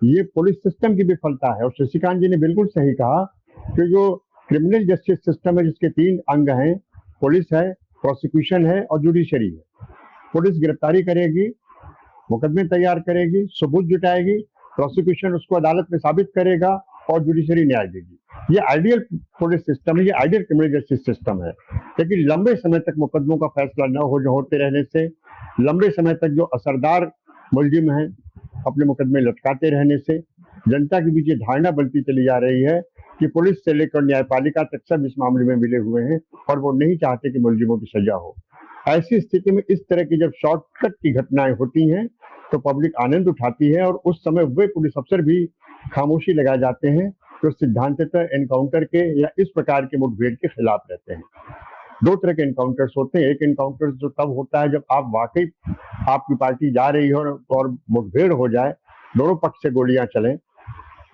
ये police system की विफलता है। और शशिकांत जी ने बिल्कुल सही कहा कि जो क्रिमिनल जस्टिस सिस्टम है जिसके 3 अंग हैं, पुलिस है, प्रोसिक्यूशन है और जुडिशरी है। पुलिस गिरफ्तारी करेगी, मुकदमे तैयार करेगी, सबूत जुटाएगी, प्रोसिक्यूशन उसको अदालत में साबित करेगा और जुडिशरी न्याय देगी। ये आइडियल पुलिस सिस्टम है, ये आइडियल क्रिमिनल जस्टिस सिस्टम है। लेकिन लंबे समय तक मुकदमों का फैसला न होते रहने से, लंबे समय तक जो असरदार मुलजिम हैं अपने मुकदमे लटकाते रहने से जनता के बीच ये धारणा बनती चली जा रही है कि पुलिस से लेकर न्यायपालिका तक सब इस मामले में मिले हुए हैं और वो नहीं चाहते कि मुलजिमों की सजा हो। ऐसी स्थिति में इस तरह की जब शॉर्टकट की घटनाएं होती हैं तो पब्लिक आनंद उठाती है और उस समय वे पुलिस अफसर भी खामोशी लगा जाते हैं जो सिद्धांततः एनकाउंटर के या इस प्रकार के मुठभेड़ के खिलाफ रहते हैं। 2 तरह के एनकाउंटर्स होते हैं। एक एनकाउंटर जो तब होता है जब आप वाकई आपकी पार्टी जा रही हो और मुठभेड़ हो जाए, दोनों पक्ष से गोलियां चलें,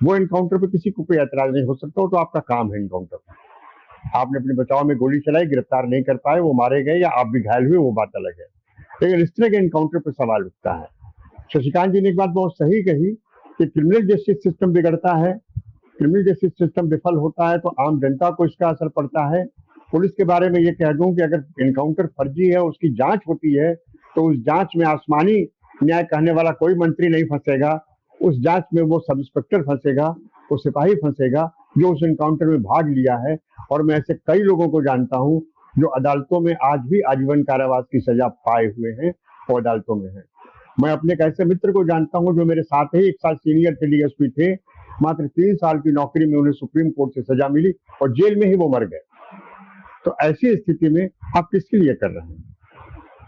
वो एनकाउंटर पे किसी को कोई ऐतराज नहीं हो सकता, तो आपका काम है एनकाउंटर। आपने अपने बचाव में गोली चलाई, गिरफ्तार नहीं कर पाए, वो मारे गए या आप भी घायल हुए, वो बात अलग है। लेकिन इस तरह के एनकाउंटर पर सवाल उठता है। शशिकांत जी ने एक बात बहुत सही कही कि क्रिमिनल जस्टिस सिस्टम बिगड़ता है, क्रिमिनल जस्टिस सिस्टम विफल होता है तो आम जनता को इसका असर पड़ता है। पुलिस के बारे में ये कह दूं कि अगर एनकाउंटर फर्जी है, उसकी जांच होती है, तो उस जांच में आसमानी न्याय कहने वाला कोई मंत्री नहीं फंसेगा। उस जांच में वो सब इंस्पेक्टर फंसेगा, वो सिपाही फंसेगा जो उस एनकाउंटर में भाग लिया है। और मैं ऐसे कई लोगों को जानता हूं जो अदालतों में आज भी आजीवन कारावास की सजा पाए हुए हैं और अदालतों में हैं। मैं अपने एक ऐसे मित्र को जानता हूं जो मेरे साथ ही 1 साल सीनियर थे, डीएसपी थे, मात्र 3 साल की नौकरी में उन्हें सुप्रीम कोर्ट से सजा मिली और जेल में ही वो मर गए। तो ऐसी स्थिति में आप किसके लिए कर रहे हैं?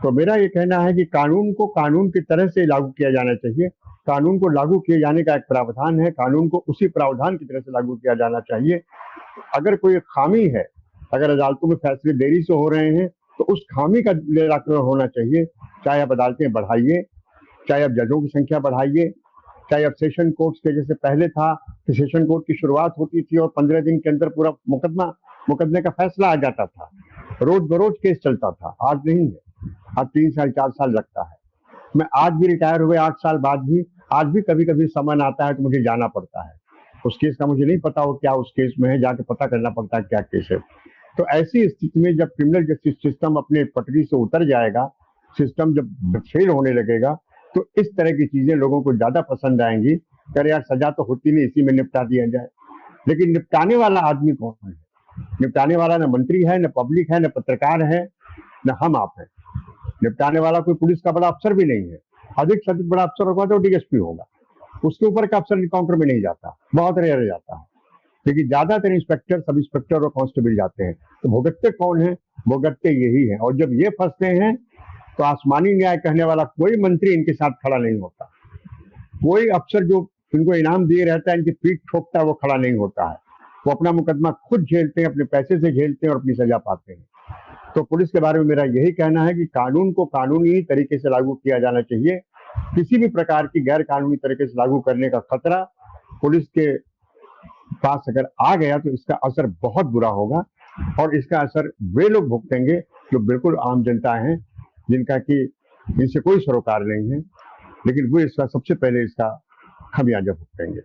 तो मेरा ये कहना है कि कानून को कानून की तरह से लागू किया जाना चाहिए। कानून को लागू किए जाने का एक प्रावधान है, कानून को उसी प्रावधान की तरह से लागू किया जाना चाहिए। अगर कोई खामी है, अगर अदालतों में फैसले देरी से हो रहे हैं तो उस खामी का निराकरण होना चाहिए। चाहे आप अदालतें बढ़ाइए, चाहे आप जजों की संख्या बढ़ाइए, चाहे अब सेशन कोर्ट के जैसे पहले था कि सेशन कोर्ट की शुरुआत होती थी और 15 दिन के अंदर पूरा मुकदमे का फैसला आ जाता था, रोज बरोज केस चलता था। आज नहीं है, आज 3 साल 4 साल लगता है। मैं आज भी रिटायर हुए 8 साल बाद भी आज भी कभी कभी समन आता है तो मुझे जाना पड़ता है। उस केस का मुझे नहीं पता हो क्या उस केस में है, जाके पता करना पड़ता है क्या केस है। तो ऐसी स्थिति में जब क्रिमिनल जस्टिस सिस्टम अपने पटरी से उतर जाएगा, सिस्टम जब फेल होने लगेगा, तो इस तरह की चीजें लोगों को ज्यादा पसंद आएंगी। अरे यार सजा तो होती नहीं, इसी में निपटा दिया जाए। लेकिन निपटाने वाला आदमी कौन है? निपटाने वाला न मंत्री है, न पब्लिक है, न पत्रकार है, न हम आप हैं। निपटाने वाला कोई पुलिस का बड़ा अफसर भी नहीं है। अधिक से अधिक बड़ा अफसर होगा तो डीएसपी होगा, उसके ऊपर का अफसर एनकाउंटर में नहीं जाता, बहुत रेयर जाता है। लेकिन ज्यादातर इंस्पेक्टर, सब इंस्पेक्टर और कांस्टेबल जाते हैं। तो भुगतते कौन है? भुगतते यही है। और जब ये फंसते हैं तो आसमानी न्याय कहने वाला कोई मंत्री इनके साथ खड़ा नहीं होता, कोई अफसर जो इनको इनाम दिए रहता है, इनकी पीठ ठोकता है, वो खड़ा नहीं होता है। वो अपना मुकदमा खुद झेलते हैं, अपने पैसे से झेलते हैं और अपनी सजा पाते हैं। तो पुलिस के बारे में मेरा यही कहना है कि कानून को कानूनी तरीके से लागू किया जाना चाहिए। किसी भी प्रकार की गैर कानूनी तरीके से लागू करने का खतरा पुलिस के पास अगर आ गया तो इसका असर बहुत बुरा होगा। और इसका असर वे लोग भुगतेंगे जो बिल्कुल आम जनता है, जिनका कि इनसे कोई सरोकार नहीं है, लेकिन वो इसका सबसे पहले इसका खमियाजा भुगतेंगे।